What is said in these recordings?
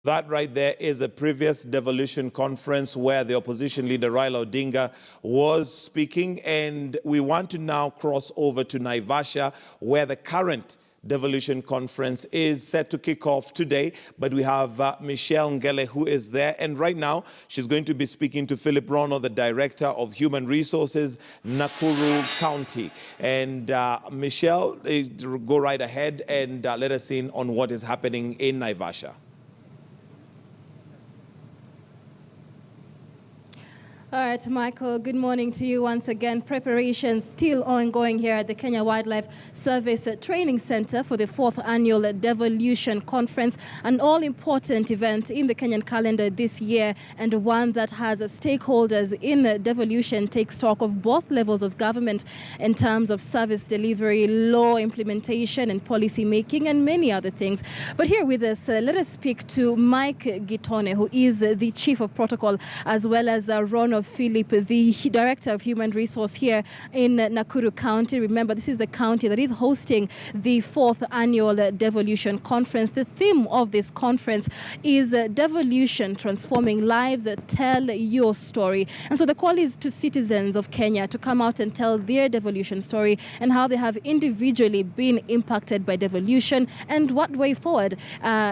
That right there is a previous devolution conference where the opposition leader Raila Odinga was speaking, and we want to now cross over to Naivasha where the current devolution conference is set to kick off today. But we have Michelle Ngele who is there, and right now she's going to be speaking to Philip Rono, the Director of Human Resources, Nakuru County. And Michelle, go right ahead and let us in on what is happening in Naivasha. All right, Michael, good morning to you once again. Preparations still ongoing here at the Kenya Wildlife Service Training Center for the 4th annual Devolution Conference, an all-important event in the Kenyan calendar this year, and one that has stakeholders in devolution take stock of both levels of government in terms of service delivery, law implementation, and policy making, and many other things. But here with us, let us speak to Mike Gitone, who is the Chief of Protocol, as well as Rono Philip, the Director of Human Resource here in Nakuru County. Remember, this is the county that is hosting the 4th annual Devolution Conference. The theme of this conference is Devolution, Transforming Lives, Tell Your Story. And so the call is to citizens of Kenya to come out and tell their devolution story and how they have individually been impacted by devolution and what way forward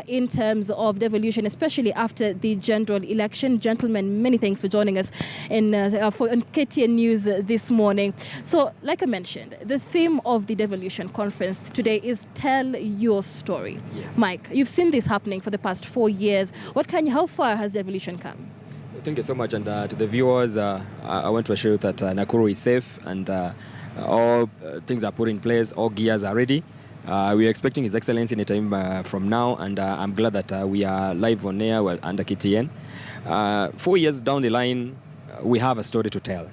in terms of devolution, especially after the general election. Gentlemen, many thanks for joining us on KTN News this morning. So, like I mentioned, the theme of the Devolution Conference today is Tell Your Story. Yes. Mike, you've seen this happening for the past 4 years. How far has devolution come? Thank you so much. And to the viewers, I want to assure you that Nakuru is safe and all things are put in place, all gears are ready. We are expecting His Excellency in a time from now, and I'm glad that we are live on air under KTN. 4 years down the line, we have a story to tell.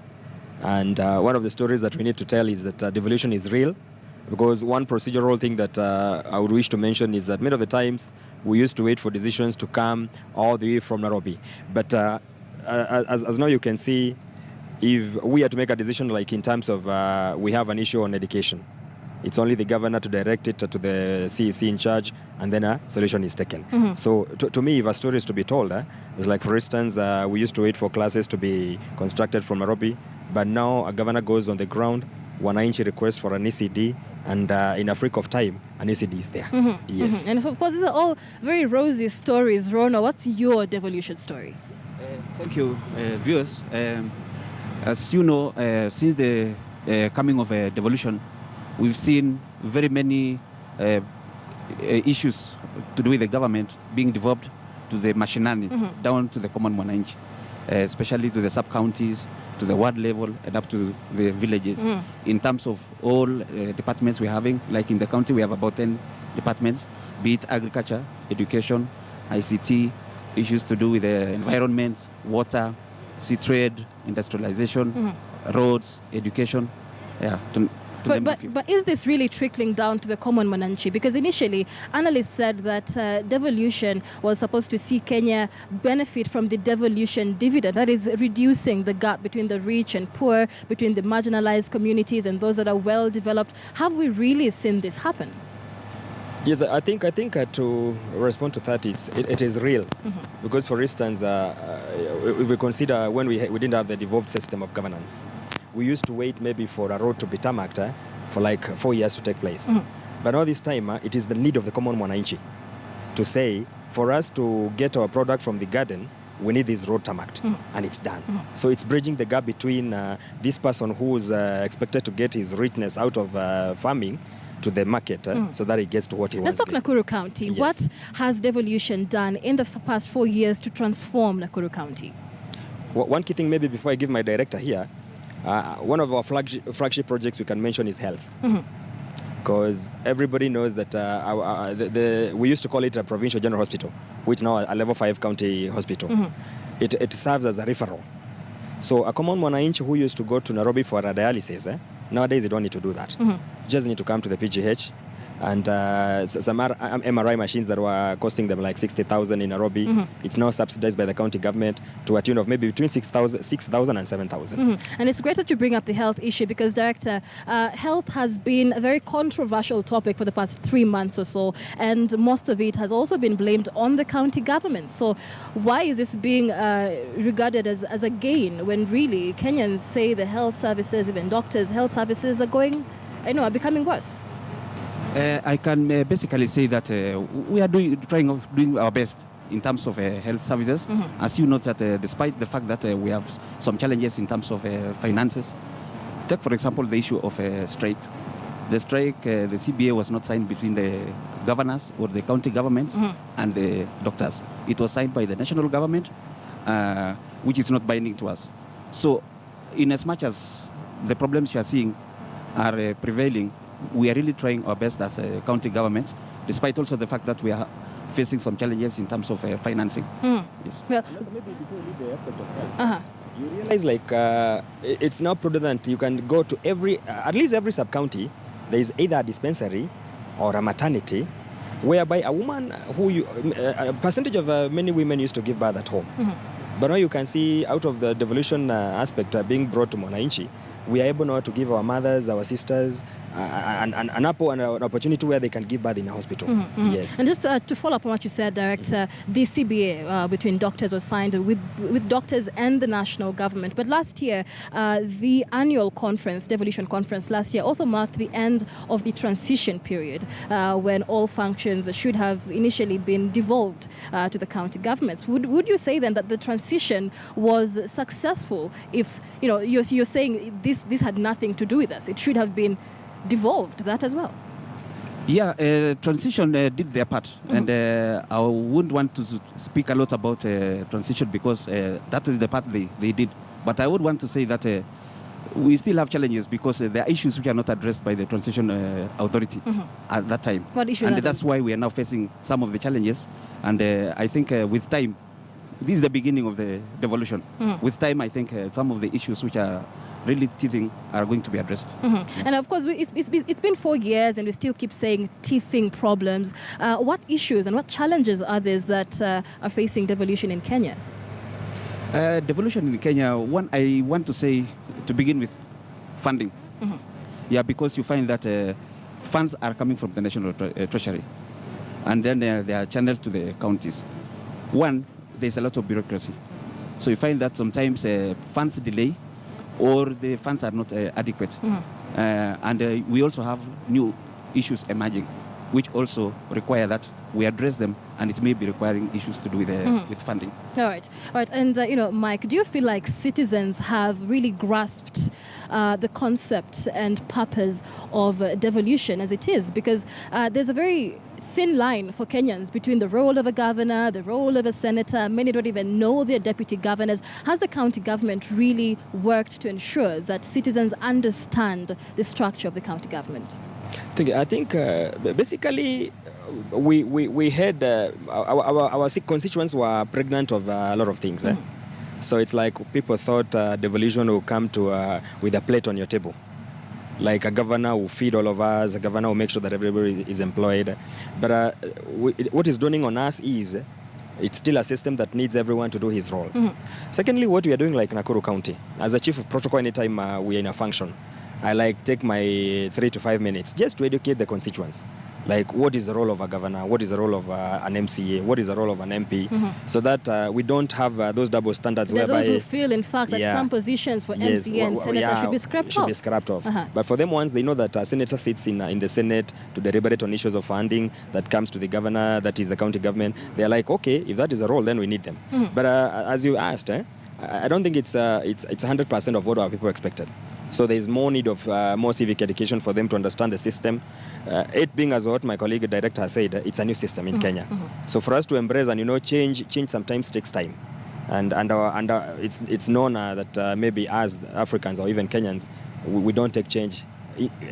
And one of the stories that we need to tell is that devolution is real. Because one procedural thing that I would wish to mention is that many of the times we used to wait for decisions to come all the way from Nairobi. But as now you can see, if we are to make a decision like in terms of we have an issue on education, it's only the governor to direct it to the CEC in charge, and then a solution is taken. Mm-hmm. So to me, if a story is to be told, it's like, for instance, we used to wait for classes to be constructed from Nairobi, but now a governor goes on the ground, wananchi requests for an ECD, and in a freak of time, an ECD is there. Mm-hmm. Yes. Mm-hmm. And of course, these are all very rosy stories. Rono, what's your devolution story? Thank you, viewers. As you know, since the coming of devolution, we've seen very many issues to do with the government being devolved to the mashinani, mm-hmm. down to the common mwananchi, especially to the sub-counties, to the ward level, and up to the villages. Mm-hmm. In terms of all departments we're having, like in the county, we have about 10 departments, be it agriculture, education, ICT, issues to do with the environment, water, sea trade, industrialization, mm-hmm. roads, education, But is this really trickling down to the common mananchi? Because initially, analysts said that devolution was supposed to see Kenya benefit from the devolution dividend, that is reducing the gap between the rich and poor, between the marginalized communities and those that are well developed. Have we really seen this happen? Yes, I think to respond to that, it is real. Mm-hmm. Because, for instance, if we consider when we didn't have the devolved system of governance, we used to wait maybe for a road to be tarmacked for like 4 years to take place. Mm-hmm. But now this time, it is the need of the common mwananchi to say, for us to get our product from the garden, we need this road tarmacked, mm-hmm. and it's done. Mm-hmm. So it's bridging the gap between this person who's expected to get his richness out of farming to the market so that he gets to what he wants. Let's talk Nakuru County. Yes. What has devolution done in the past 4 years to transform Nakuru County? One key thing, maybe before I give my director here, one of our flagship projects we can mention is health. Because everybody knows that we used to call it a provincial general hospital, which now a level 5 county hospital. Mm-hmm. It serves as a referral. So a common mwananchi who used to go to Nairobi for a dialysis, nowadays you don't need to do that. Mm-hmm. Just need to come to the PGH, And some MRI machines that were costing them like 60,000 in Nairobi, it's now subsidized by the county government to a tune of maybe between 6,000 and 7,000. And it's great that you bring up the health issue because, Director, health has been a very controversial topic for the past 3 months or so, and most of it has also been blamed on the county government. So why is this being regarded as a gain when really Kenyans say the health services, even doctors' health services are becoming worse? I can basically say that we are doing our best in terms of health services. As you know that despite the fact that we have some challenges in terms of finances, take for example the issue of strike. The strike, the CBA was not signed between the governors or the county governments and the doctors. It was signed by the national government, which is not binding to us. So in as much as the problems you are seeing are prevailing, we are really trying our best as a county government, despite also the fact that we are facing some challenges in terms of financing. Yes. Well, maybe before we leave the aspect of health, you realize it's now prudent. You can go to at least every sub-county, there is either a dispensary or a maternity, whereby a woman a percentage of many women used to give birth at home. But now you can see out of the devolution aspect being brought to Mwananchi, we are able now to give our mothers, our sisters, an opportunity where they can give birth in a hospital. Yes. And just to follow up on what you said, Director, the CBA between doctors was signed with doctors and the national government. But last year, the annual conference, Devolution conference last year, also marked the end of the transition period when all functions should have initially been devolved to the county governments. Would you say then that the transition was successful? If you're saying this had nothing to do with us, it should have been devolved, that as well. Yeah, transition did their part, and I wouldn't want to speak a lot about transition because that is the part they did. But I would want to say that we still have challenges because there are issues which are not addressed by the transition authority at that time. What issue? And that's why we are now facing some of the challenges. And I think with time, this is the beginning of the devolution. With time, I think some of the issues which are really teething are going to be addressed. And of course, it's been 4 years and we still keep saying teething problems. What issues and what challenges are there that are facing devolution in Kenya? Devolution in Kenya, one, I want to say to begin with funding. Yeah, because you find that funds are coming from the national treasury and then they are channeled to the counties. One, there's a lot of bureaucracy. So you find that sometimes funds delay or the funds are not adequate. And we also have new issues emerging, which also require that we address them, and it may be requiring issues to do with funding. All right. And, Mike, do you feel like citizens have really grasped the concept and purpose of devolution as it is? Because there's a very thin line for Kenyans between the role of a governor, the role of a senator. Many don't even know their deputy governors. Has the county government really worked to ensure that citizens understand the structure of the county government? I think basically we had our constituents were pregnant of a lot of things. So it's like people thought devolution will come to with a plate on your table. Like a governor will feed all of us, a governor will make sure that everybody is employed. But what is dawning on us is it's still a system that needs everyone to do his role. Secondly, what we are doing like Nakuru County, as a chief of protocol, anytime we are in a function, I take my 3 to 5 minutes just to educate the constituents. Like, what is the role of a governor? What is the role of an MCA? What is the role of an MP? So that we don't have those double standards whereby... Those who feel, in fact, that some positions for MCA and senator should be scrapped off. But for them, once they know that a senator sits in the Senate to deliberate on issues of funding that comes to the governor, that is the county government, they're like, okay, if that is a role, then we need them. But as you asked, I don't think it's 100% of what our people expected. So there is more need of more civic education for them to understand the system. It being, as what my colleague director has said, it's a new system in Kenya. So for us to embrace and change sometimes takes time. And it's known that maybe as Africans or even Kenyans, we don't take change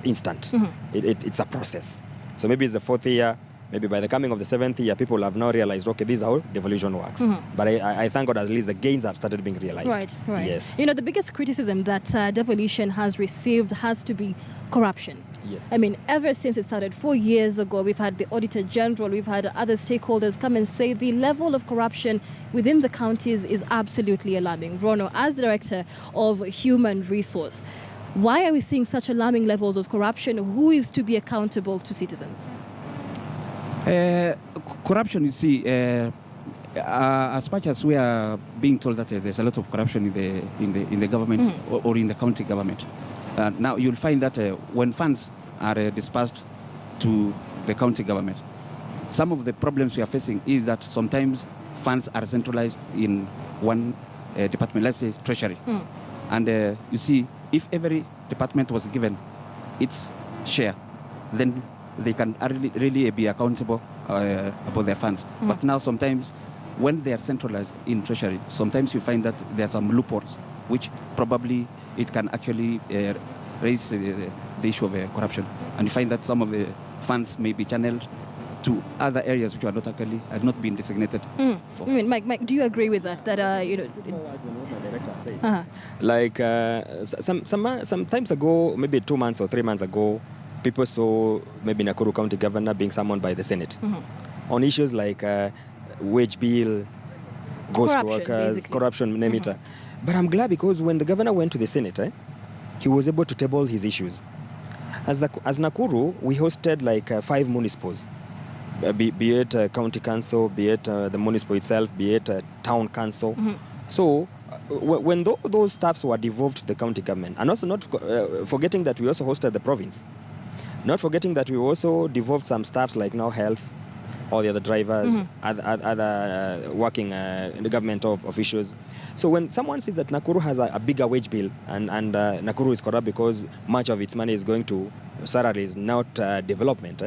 instant. It's a process. So maybe it's the 4th year, maybe by the coming of the 7th year, people have now realized, okay, this is how devolution works. But I thank God at least the gains have started being realized. Right. Yes. You know, the biggest criticism that devolution has received has to be corruption. Yes. I mean, ever since it started 4 years ago, we've had the Auditor General, we've had other stakeholders come and say the level of corruption within the counties is absolutely alarming. Rono, as Director of Human Resource, why are we seeing such alarming levels of corruption? Who is to be accountable to citizens? Corruption, you see, as much as we are being told that there's a lot of corruption in the government or in the county government, now you'll find that when funds are dispersed to the county government, some of the problems we are facing is that sometimes funds are centralized in one department, let's say Treasury. And you see, if every department was given its share, then they can really be accountable about their funds. But now sometimes when they are centralized in Treasury, sometimes you find that there are some loopholes, which probably it can actually raise the issue of corruption. And you find that some of the funds may be channeled to other areas which are not actually have not been designated for. I mean, Mike, do you agree with that? That you know. Like some times ago, maybe 2 months or 3 months ago, people saw maybe Nakuru County Governor being summoned by the Senate on issues like wage bill, ghost Corruption, workers, basically. corruption, name it. But I'm glad because when the governor went to the Senate, he was able to table his issues. As Nakuru, we hosted like 5 municipals, be it county council, be it the municipal itself, be it town council. So when those staffs were devolved to the county government, and also not forgetting that we also hosted the province, not forgetting that we also devolved some staffs like now health, all the other drivers, other working in the government officials. So when someone sees that Nakuru has a bigger wage bill and Nakuru is corrupt because much of its money is going to salaries, not development,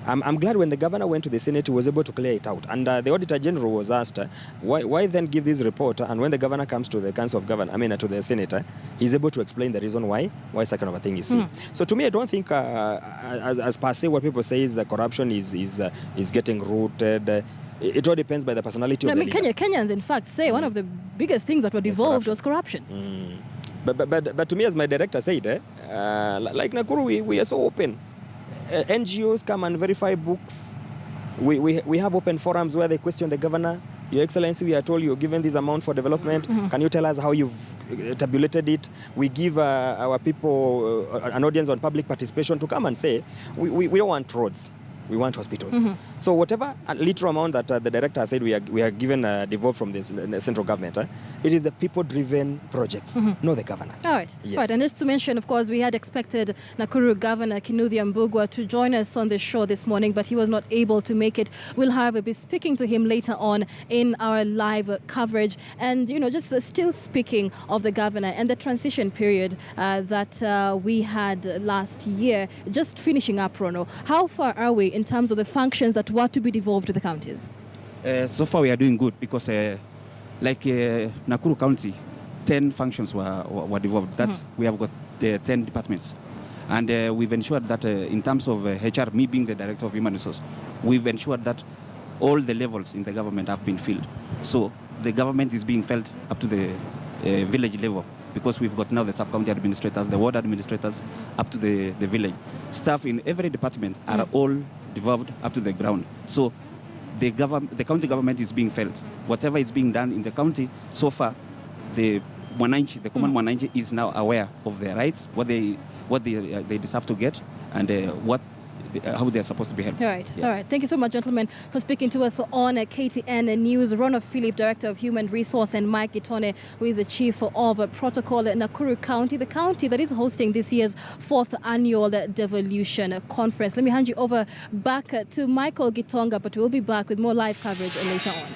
I'm glad when the governor went to the Senate, he was able to clear it out. And the Auditor General was asked, why then give this report? And when the governor comes to the Council of Government, to the Senate, he's able to explain the reason why such kind of a thing is seen. So to me, I don't think, as per se, what people say is corruption is getting rooted. It all depends by the personality of the leader. Kenyans, in fact, say one of the biggest things that were devolved was corruption. But to me, as my director said, like Nakuru, we are so open. NGOs come and verify books. We have open forums where they question the governor. Your Excellency, we are told you're given this amount for development. Can you tell us how you've tabulated it? We give our people an audience on public participation to come and say, we don't want roads. We want hospitals. So whatever little amount that the director said we are given devolved from this central government, it is the people-driven projects, not the governor. All right. Yes. Right. And just to mention, of course, we had expected Nakuru Governor Kinuthia Mbugua to join us on the show this morning, but he was not able to make it. We'll, however, be speaking to him later on in our live coverage. And, you know, just still speaking of the governor and the transition period that we had last year, just finishing up, Rono, how far are we in terms of the functions that were to be devolved to the counties? So far we are doing good because like Nakuru County, 10 functions were devolved. That's we have got 10 departments. And we've ensured that in terms of HR, me being the Director of Human Resource, we've ensured that all the levels in the government have been filled. So the government is being felt up to the village level because we've got now the sub-county administrators, the ward administrators, up to the village. Staff in every department are all devolved up to the ground. So the county government is being felt. Whatever is being done in the county, so far, the common Mwananchi is now aware of their rights, what they deserve to get, and how they are supposed to be helped. All right. Yeah. All right. Thank you so much, gentlemen, for speaking to us on KTN News. Ronald Philip, Director of Human Resource, and Mike Gitone, who is the Chief of Protocol at Nakuru County, the county that is hosting this year's 4th Annual Devolution Conference. Let me hand you over back to Michael Gitonga, but we'll be back with more live coverage later on.